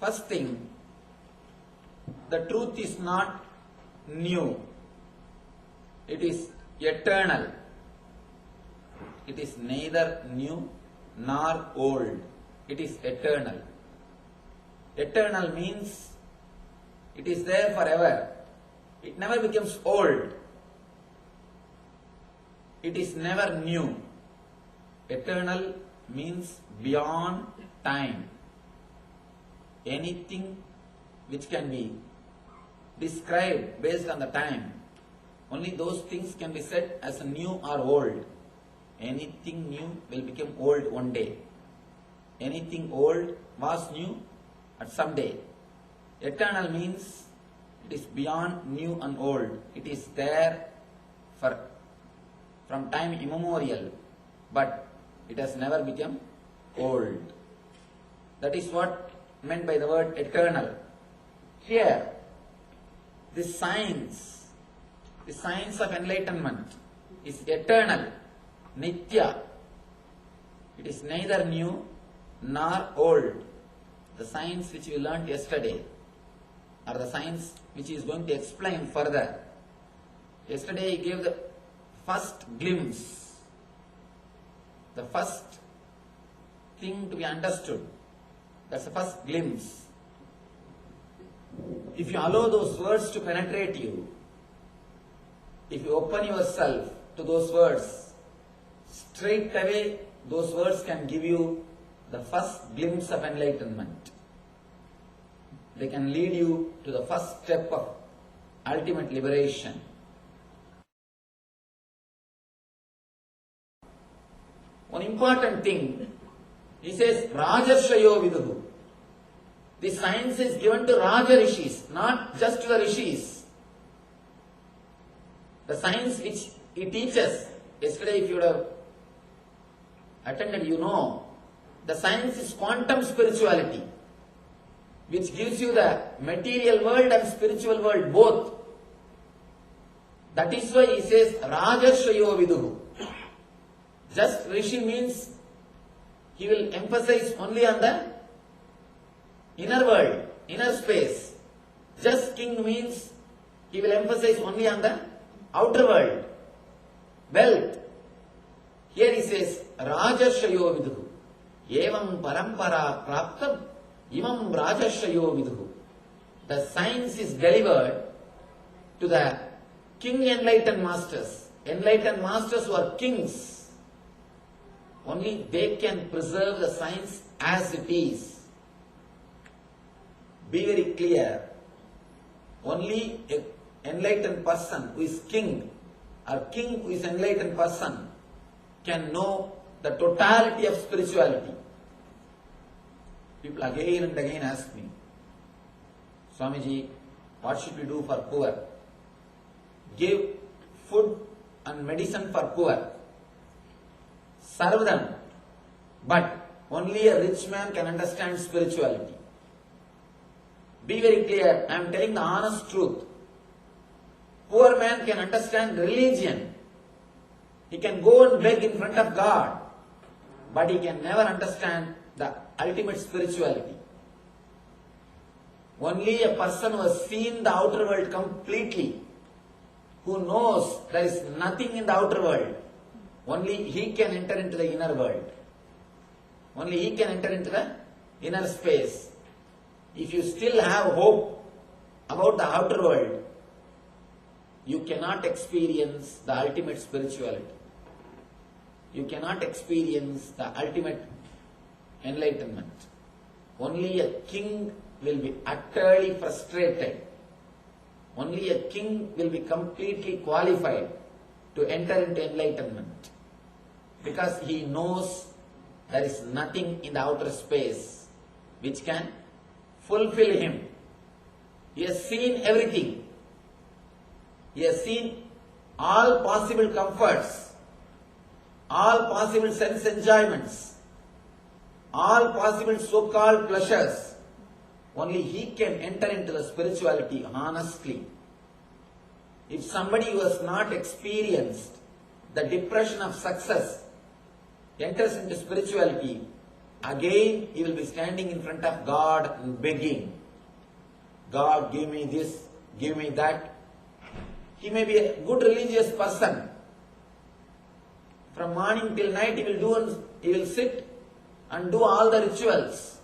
First thing, the truth is not new. It is eternal. It is neither new nor old. It is eternal. Eternal means it is there forever. It never becomes old. It is never new. Eternal means beyond time. Anything which can be described based on the time, only those things can be said as new or old. Anything new will become old one day. Anything old was new at some day. Eternal means it is beyond new and old. It is there from time immemorial, but it has never become old. That is what meant by the word eternal. Here, the science of enlightenment is eternal, nitya. It is neither new nor old. The science which we learnt yesterday, or the science which is going to explain further. Yesterday he gave the first glimpse, the first thing to be understood. That's the first glimpse. If you allow those words to penetrate you, if you open yourself to those words, straight away those words can give you the first glimpse of enlightenment. They can lead you to the first step of ultimate liberation. One important thing, he says, Rajarshayo Viduhu. The science is given to Raja Rishis, not just to the Rishis. The science which he teaches, yesterday if you would have attended, you know, the science is quantum spirituality, which gives you the material world and spiritual world both. That is why he says, Rajarshayo Viduhu. Just Rishi means he will emphasize only on the inner world, inner space. Just king means he will emphasize only on the outer world, wealth. Here he says, Rajarshayo Viduhu. Evam parampara praptam imam Rajarshayo Viduhu. The science is delivered to the king enlightened masters who are kings. Only they can preserve the science as it is. Be very clear. Only an enlightened person who is king, or king who is enlightened person, can know the totality of spirituality. People again and again ask me, Swamiji, what should we do for poor? Give food and medicine for poor. Serve them. But only a rich man can understand spirituality. Be very clear, I am telling the honest truth. Poor man can understand religion. He can go and beg in front of God, but he can never understand the ultimate spirituality. Only a person who has seen the outer world completely, who knows there is nothing in the outer world, only he can enter into the inner world. Only he can enter into the inner space. If you still have hope about the outer world, you cannot experience the ultimate spirituality. You cannot experience the ultimate enlightenment. Only a king will be utterly frustrated. Only a king will be completely qualified to enter into enlightenment, because he knows there is nothing in the outer space which can fulfill him. He has seen everything. He has seen all possible comforts, all possible sense enjoyments, all possible so-called pleasures. Only he can enter into the spirituality honestly. If somebody who has not experienced the depression of success enters into spirituality, again he will be standing in front of God and begging, God, give me this, give me that. He may be a good religious person. From morning till night he will sit and do all the rituals,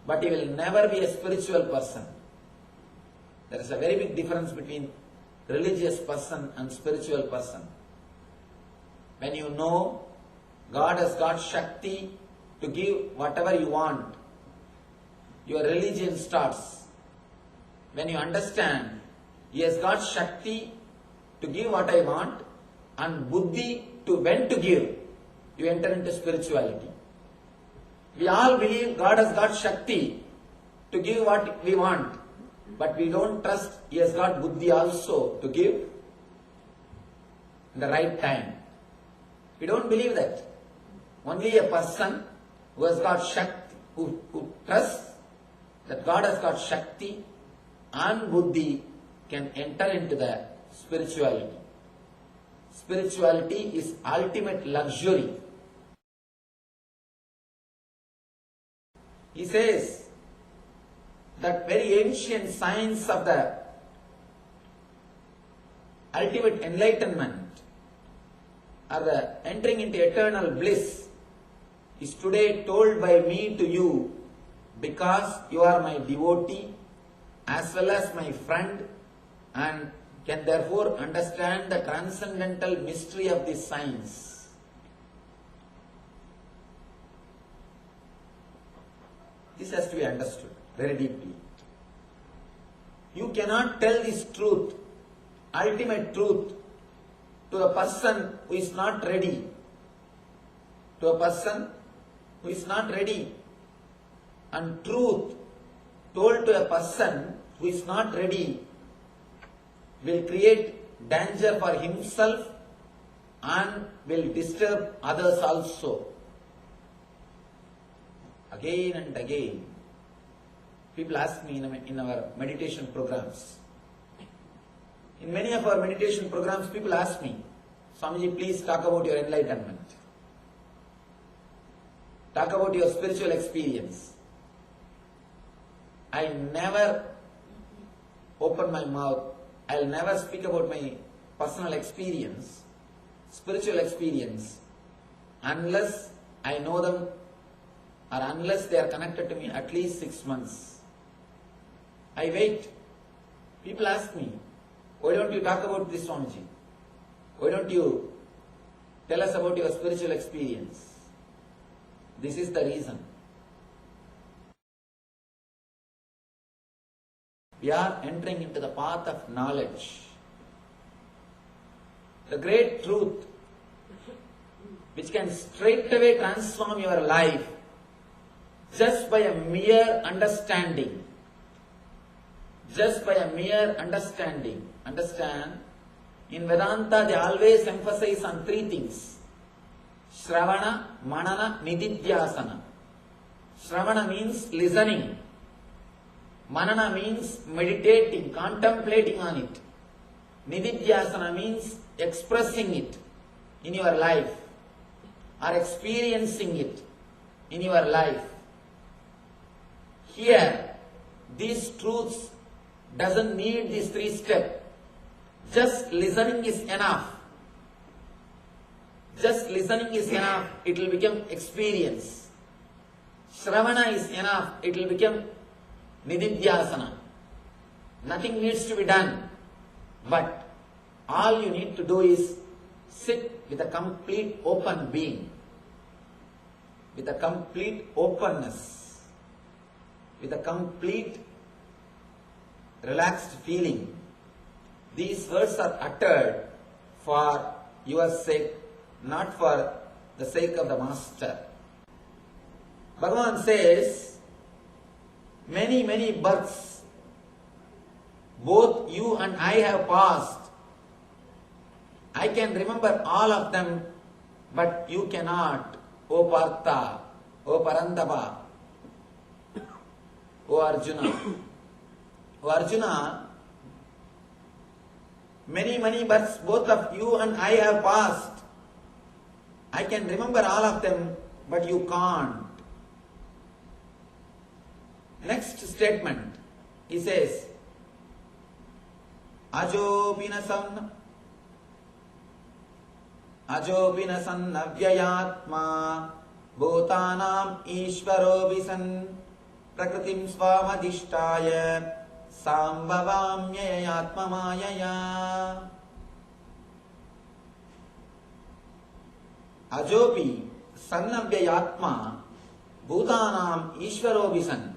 but he will never be a spiritual person. There is a very big difference between religious person and spiritual person. When you know God has got Shakti to give whatever you want, your religion starts. When you understand He has got Shakti to give what I want and Buddhi to when to give, you enter into spirituality. We all believe God has got Shakti to give what we want, but we don't trust He has got Buddhi also to give in the right time. We don't believe that. Only a person who has got Shakti, who trusts that God has got Shakti and Buddhi can enter into the spirituality. Spirituality is ultimate luxury. He says that very ancient science of the ultimate enlightenment or the entering into eternal bliss is today told by me to you because you are my devotee as well as my friend and can therefore understand the transcendental mystery of this science. This has to be understood very deeply. You cannot tell this truth, ultimate truth, to a person who is not ready. To a person who is not ready. And truth told to a person who is not ready will create danger for himself and will disturb others also. Again and again, people ask me in our meditation programs. In many of our meditation programs, people ask me, Swamiji, please talk about your enlightenment. Talk about your spiritual experience. I never open my mouth. I'll never speak about my personal experience, spiritual experience, unless I know them or unless they are connected to me at least 6 months. I wait. People ask me, why don't you talk about this, Swamiji? Why don't you tell us about your spiritual experience? This is the reason. We are entering into the path of knowledge. The great truth which can straightaway transform your life just by a mere understanding. Just by a mere understanding. Understand? In Vedanta they always emphasize on 3 things. Shravana, Manana, Nididhyasana. Shravana means listening. Manana means meditating, contemplating on it. Nididhyasana means expressing it in your life or experiencing it in your life. Here, these truths doesn't need these 3 steps. Just listening is enough. Just listening is enough. It will become experience. Shravana is enough. It will become Nididhyasana. Nothing needs to be done. But all you need to do is sit with a complete open being. With a complete openness. With a complete relaxed feeling. These words are uttered for your sake, not for the sake of the Master. Bhagavan says, many births, both you and I have passed. I can remember all of them, but you cannot, O Partha, O Parandava, O Arjuna. O Arjuna, many births, both of you and I have passed. I can remember all of them, but you can't. Next statement, he says, Ajopina san avyayatma bhutanam ishvaro visan prakritim svamadhishtaya sambhavamyayatma mayaya. Ajopi san avyayatma bhutanam ishvaro visan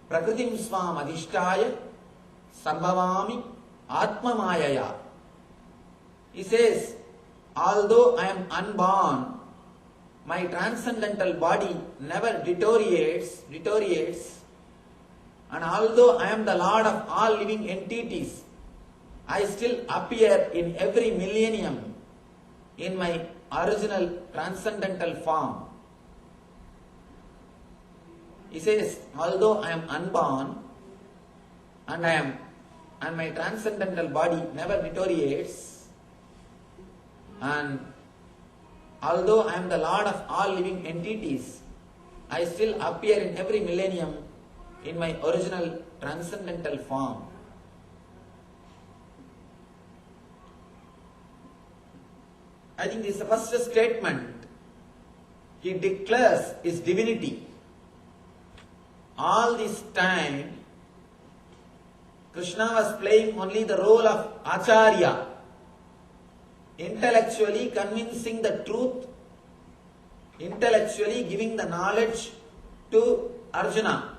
prakritim svamadhishtaya sambhavami atma mayaya. He says, although I am unborn, my transcendental body never deteriorates, and although I am the Lord of all living entities, I still appear in every millennium in my original transcendental form. He says, although I am unborn and my transcendental body never deteriorates, and although I am the Lord of all living entities, I still appear in every millennium in my original transcendental form. I think this is the first statement. He declares his divinity. All this time, Krishna was playing only the role of Acharya, intellectually convincing the truth, intellectually giving the knowledge to Arjuna.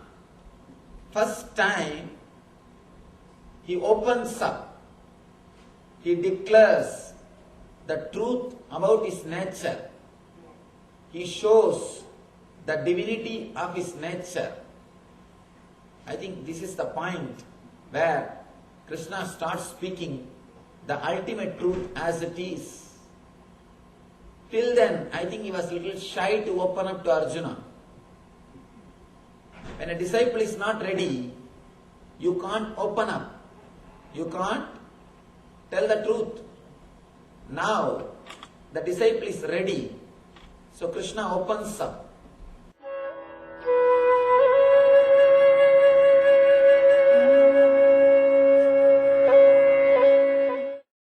First time, he opens up, he declares the truth about his nature. He shows the divinity of his nature. I think this is the point where Krishna starts speaking the ultimate truth as it is. Till then, I think he was a little shy to open up to Arjuna. When a disciple is not ready, you can't open up. You can't tell the truth. Now, the disciple is ready. So Krishna opens up.